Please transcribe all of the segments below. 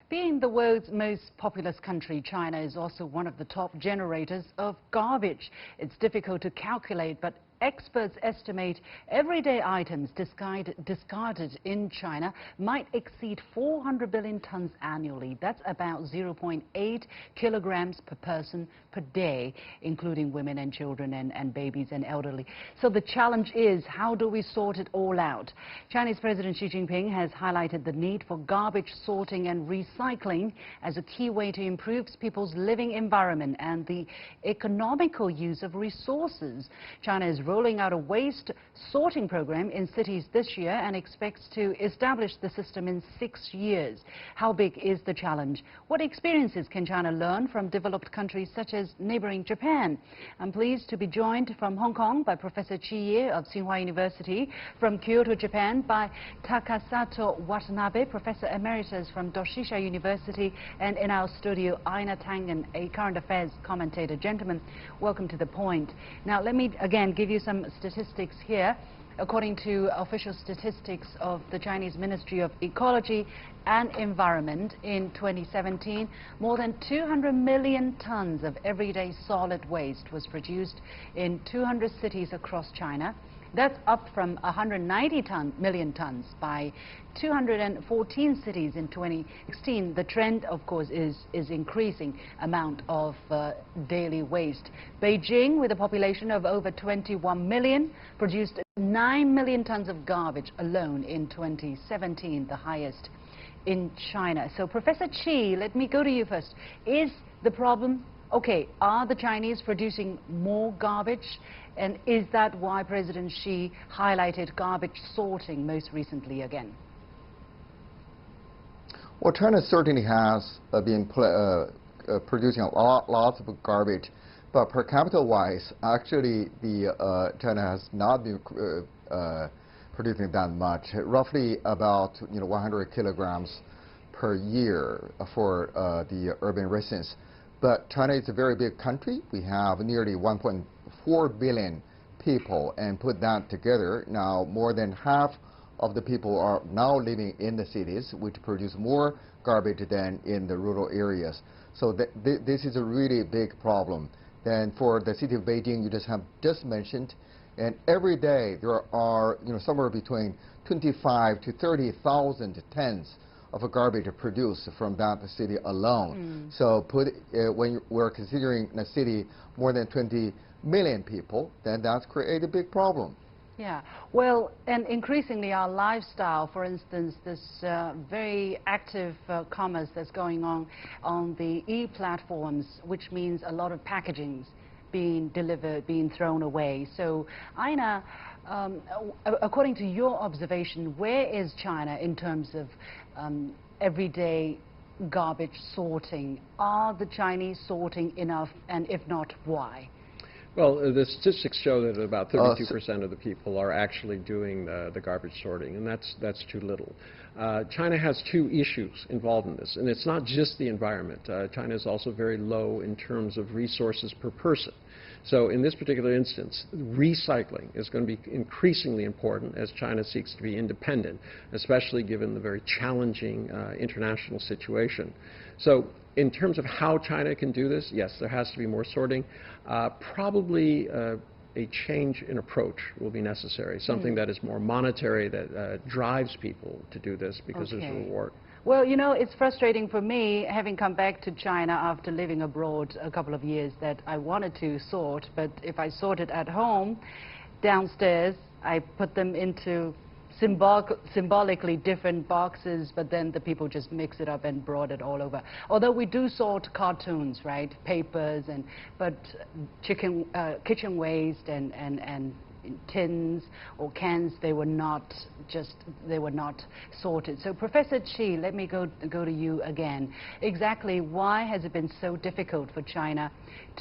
Being the world's most populous country, China is also one of the top generators of garbage. It's difficult to calculate, but experts estimate everyday items discarded in China might exceed 400 billion tons annually. That's about 0.8 kilograms per person per day, including women and children and babies and elderly. So the challenge is, how do we sort it all out? Chinese President Xi Jinping has highlighted the need for garbage sorting and recycling as a key way to improve people's living environment and the economical use of resources. China is rolling out a waste sorting program in cities this year and expects to establish the system in 6 years. How big is the challenge? What experiences can China learn from developed countries such as neighboring Japan? I'm pleased to be joined from Hong Kong by Professor Chi Ye of Tsinghua University, from Kyoto, Japan by Takesato Watanabe, Professor Emeritus from Doshisha University, and in our studio, Einar Tangen, a current affairs commentator. Gentlemen, welcome to The Point. Now, let me again give you some statistics here. According to official statistics of the Chinese Ministry of Ecology and Environment, in 2017, more than 200 million tons of everyday solid waste was produced in 200 cities across China. That's up from 190 million tons by 214 cities in 2016. The trend, of course, is increasing amount of daily waste. Beijing, with a population of over 21 million, produced 9 million tons of garbage alone in 2017, the highest in China. So, Professor Chi, let me go to you first. Is the problem, okay, are the Chinese producing more garbage? And is that why President Xi highlighted garbage sorting most recently again? Well, China certainly has been producing lots of garbage, but per capita wise, actually, China has not been producing that much. Roughly about 100 kilograms per year for the urban residents. But China is a very big country. We have nearly 1.4 billion people, and put that together, now more than half of the people are now living in the cities, which produce more garbage than in the rural areas. So this is a really big problem. Then for the city of Beijing, you just mentioned, and every day there are somewhere between 25 to 30,000 tons of garbage produced from that city alone. So when we're considering a city more than 20 million people, then that's created a big problem. Yeah, well, and increasingly our lifestyle, for instance, this very active commerce that's going on the e-platforms, which means a lot of packagings being delivered, being thrown away. So, Einar, according to your observation, where is China in terms of everyday garbage sorting? Are the Chinese sorting enough, and if not, why? Well, the statistics show that about 32% of the people are actually doing the garbage sorting, and that's too little. China has two issues involved in this, and it's not just the environment. China is also very low in terms of resources per person. So in this particular instance, recycling is going to be increasingly important as China seeks to be independent, especially given the very challenging international situation. So in terms of how China can do this, yes, there has to be more sorting. Probably a change in approach will be necessary, something that is more monetary, that drives people to do this because there's a reward. Well, it's frustrating for me, having come back to China after living abroad a couple of years, that I wanted to sort, but if I sorted at home, downstairs, I put them into symbolically different boxes, but then the people just mix it up and brought it all over. Although we do sort cartoons, right, papers, but kitchen waste and tins or cans, they were not sorted. So, Professor Chi, let me go to you again. Exactly why has it been so difficult for China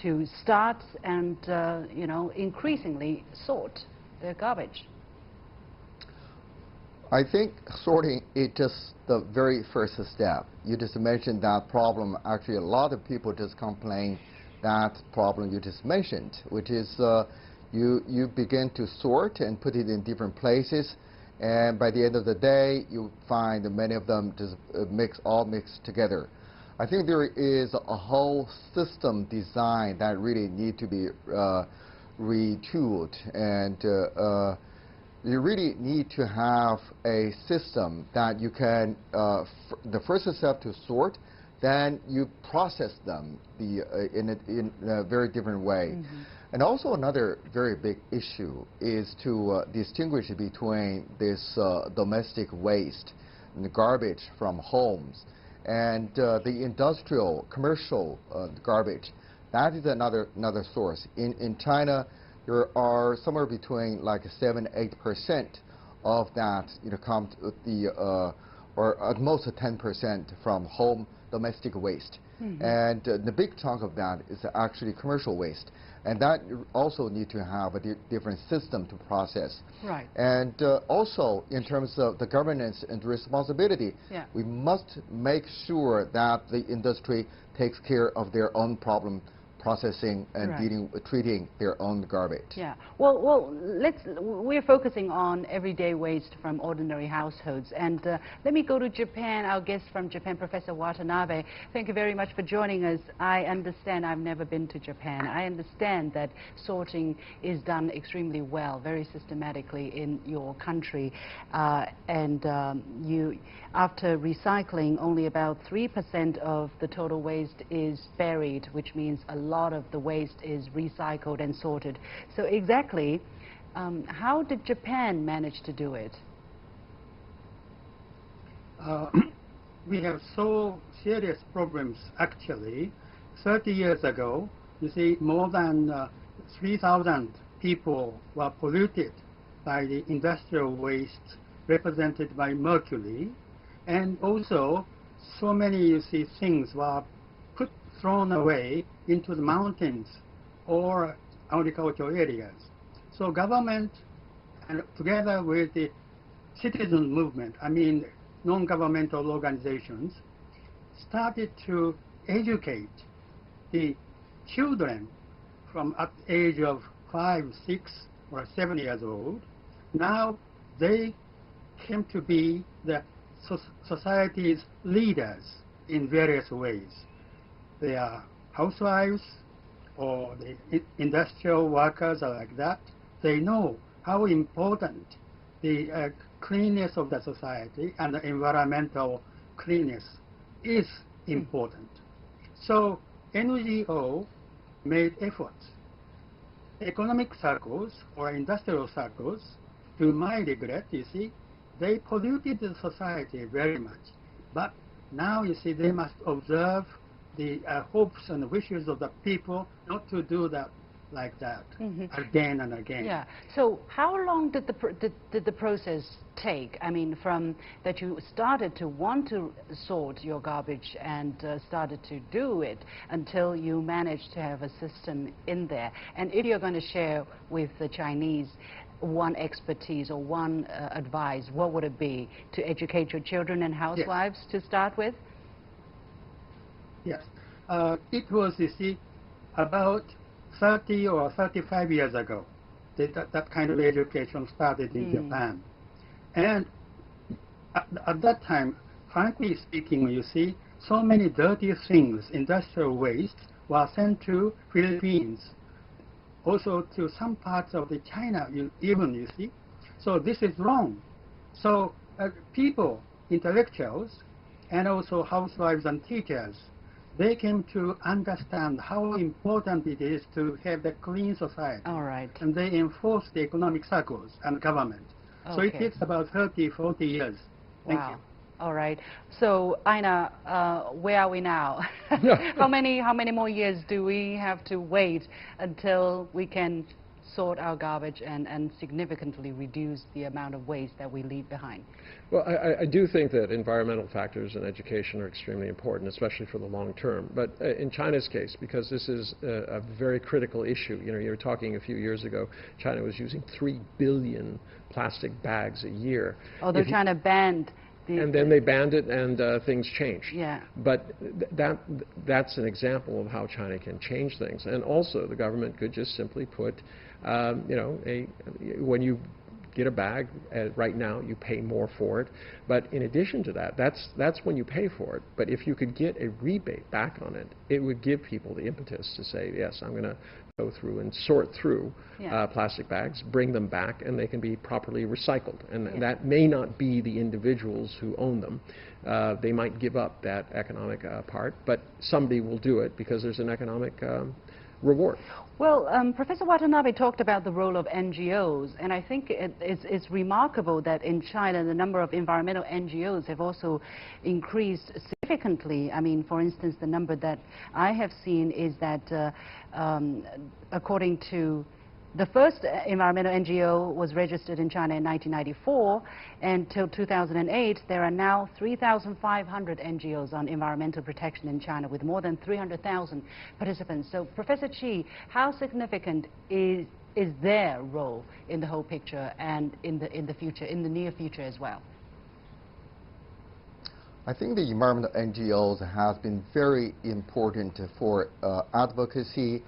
to start and increasingly sort their garbage? I think sorting is just the very first step. You just mentioned that problem. Actually, a lot of people just complain that problem you just mentioned, which is you begin to sort and put it in different places, And by the end of the day, you find that many of them just all mixed together. I think there is a whole system design that really need to be retooled, and you really need to have a system that you can, the first step to sort, then you process them in a very different way. Mm-hmm. And also another very big issue is to distinguish between this domestic waste and the garbage from homes and the industrial, commercial garbage. That is another source. In China, there are somewhere between like 7–8% of that come to the or at most 10% from home domestic waste. Mm-hmm. And the big chunk of that is actually commercial waste. And that also need to have a different system to process. Right. And also, in terms of the governance and responsibility, we must make sure that the industry takes care of their own problem processing and treating their own garbage. Yeah. Well, we're focusing on everyday waste from ordinary households. And let me go to Japan, our guest from Japan, Professor Watanabe. Thank you very much for joining us. I understand, I've never been to Japan. I understand that sorting is done extremely well, very systematically in your country. You, after recycling, only about 3% of the total waste is buried, which means a lot of the waste is recycled and sorted. So exactly, how did Japan manage to do it? We have so serious problems actually. 30 years ago, you see, more than 3,000 people were polluted by the industrial waste represented by mercury, and also so many, you see, things were thrown away into the mountains or agricultural areas. So government, and together with the citizen movement, I mean non-governmental organizations, started to educate the children from at the age of 5, 6, or 7 years old. Now they came to be the society's leaders in various ways. They are housewives or the industrial workers are like that. They know how important the cleanness of the society and the environmental cleanness is important. So NGO made efforts. Economic circles or industrial circles, to my regret, you see, they polluted the society very much. But now, you see, they must observe the hopes and wishes of the people not to do that like that again and again. Yeah. So how long did the process take? I mean, from that you started to want to sort your garbage and started to do it until you managed to have a system in there. And if you're going to share with the Chinese one expertise or one advice, what would it be? To educate your children and housewives to start with? Yes. It was, you see, about 30 or 35 years ago that kind of education started in Japan. And at that time, frankly speaking, you see, so many dirty things, industrial waste, were sent to Philippines, also to some parts of the China, even, you see. So this is wrong. So people, intellectuals, and also housewives and teachers, they came to understand how important it is to have the clean society. All right. And they enforced the economic circles and government. Okay. So it takes about 30, 40 years. Thank you. All right. So, Einar, where are we now? How many more years do we have to wait until we can sort our garbage and significantly reduce the amount of waste that we leave behind? Well, I do think that environmental factors in education are extremely important, especially for the long term. But in China's case, because this is a very critical issue, you know, you were talking a few years ago, China was using 3 billion plastic bags a year. Oh, they're trying to ban. And then they banned it, and things changed. Yeah. But that's an example of how China can change things. And also, the government could just simply put, you know, when you get a bag. Right now, you pay more for it. But in addition to that, that's when you pay for it. But if you could get a rebate back on it, it would give people the impetus to say, yes, I'm going to go through and sort through plastic bags, bring them back, and they can be properly recycled. And that may not be the individuals who own them. They might give up that economic part, but somebody will do it because there's an economic reward. Well, Professor Watanabe talked about the role of NGOs, and I think it's remarkable that in China the number of environmental NGOs have also increased significantly. I mean, for instance, the number that I have seen is that according to the first environmental NGO was registered in China in 1994, and till 2008 there are now 3,500 NGOs on environmental protection in China with more than 300,000 participants. So, Professor Chi, how significant is their role in the whole picture and in the future, in the near future as well? I think the environmental NGOs has been very important for advocacy,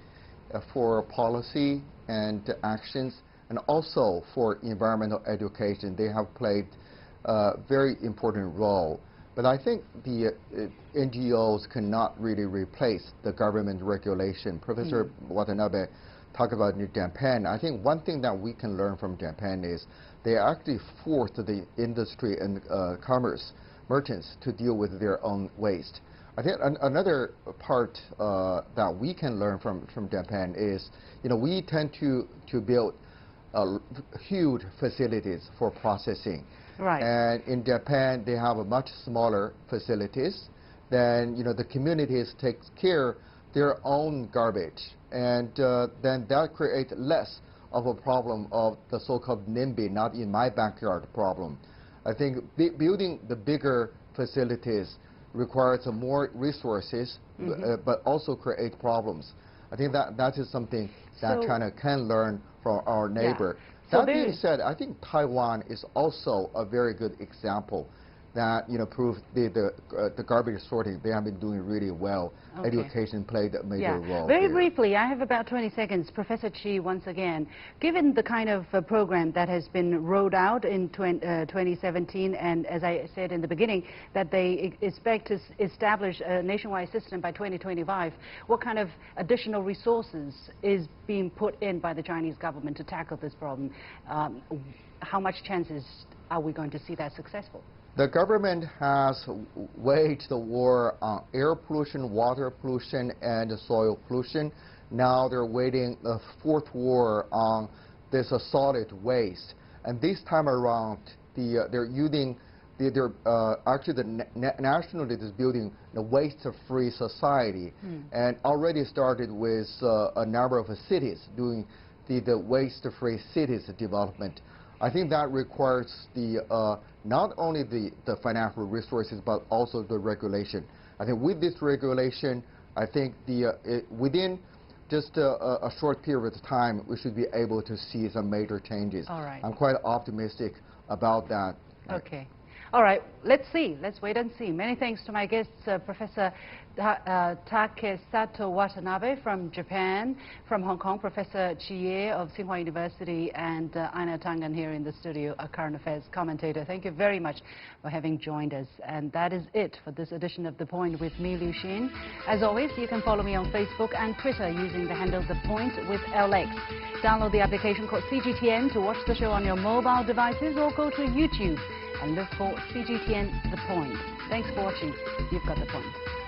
for policy and actions, and also for environmental education. They have played a very important role. But I think the NGOs cannot really replace the government regulation. Professor Watanabe talked about Japan. I think one thing that we can learn from Japan is they actually forced the industry and commerce merchants to deal with their own waste. I think another part that we can learn from Japan is, we tend to build huge facilities for processing. Right. And in Japan, they have a much smaller facilities. Then, the communities take care their own garbage. And then that creates less of a problem of the so-called NIMBY, not in my backyard problem. I think building the bigger facilities requires more resources, but also create problems. I think that is something that China can learn from our neighbor. That being said, I think Taiwan is also a very good example that proves the garbage sorting. They have been doing really well. Education played a major role. Very briefly, I have about 20 seconds. Professor Chi, once again, given the kind of program that has been rolled out in 2017, and as I said in the beginning, that they expect to establish a nationwide system by 2025, what kind of additional resources is being put in by the Chinese government to tackle this problem? How much chances are we going to see that successful? The government has waged the war on air pollution, water pollution, and soil pollution. Now they're waging a fourth war on this solid waste. And this time around, they're using, actually the nationally is building the waste-free society, and already started with a number of cities doing the waste-free cities development. I think that requires not only the financial resources, but also the regulation. I think with this regulation, I think within just a short period of time, we should be able to see some major changes. All right. I'm quite optimistic about that. Okay. All right, let's see. Let's wait and see. Many thanks to my guests, Professor Takesato Watanabe from Japan, from Hong Kong, Professor Chi of Tsinghua University, and Einar Tangen here in the studio, a current affairs commentator. Thank you very much for having joined us. And that is it for this edition of The Point with me, Liu Xin. As always, you can follow me on Facebook and Twitter using the handle The Point with LX. Download the application called CGTN to watch the show on your mobile devices, or go to YouTube and look for CGTN The Point. Thanks for watching. You've got The Point.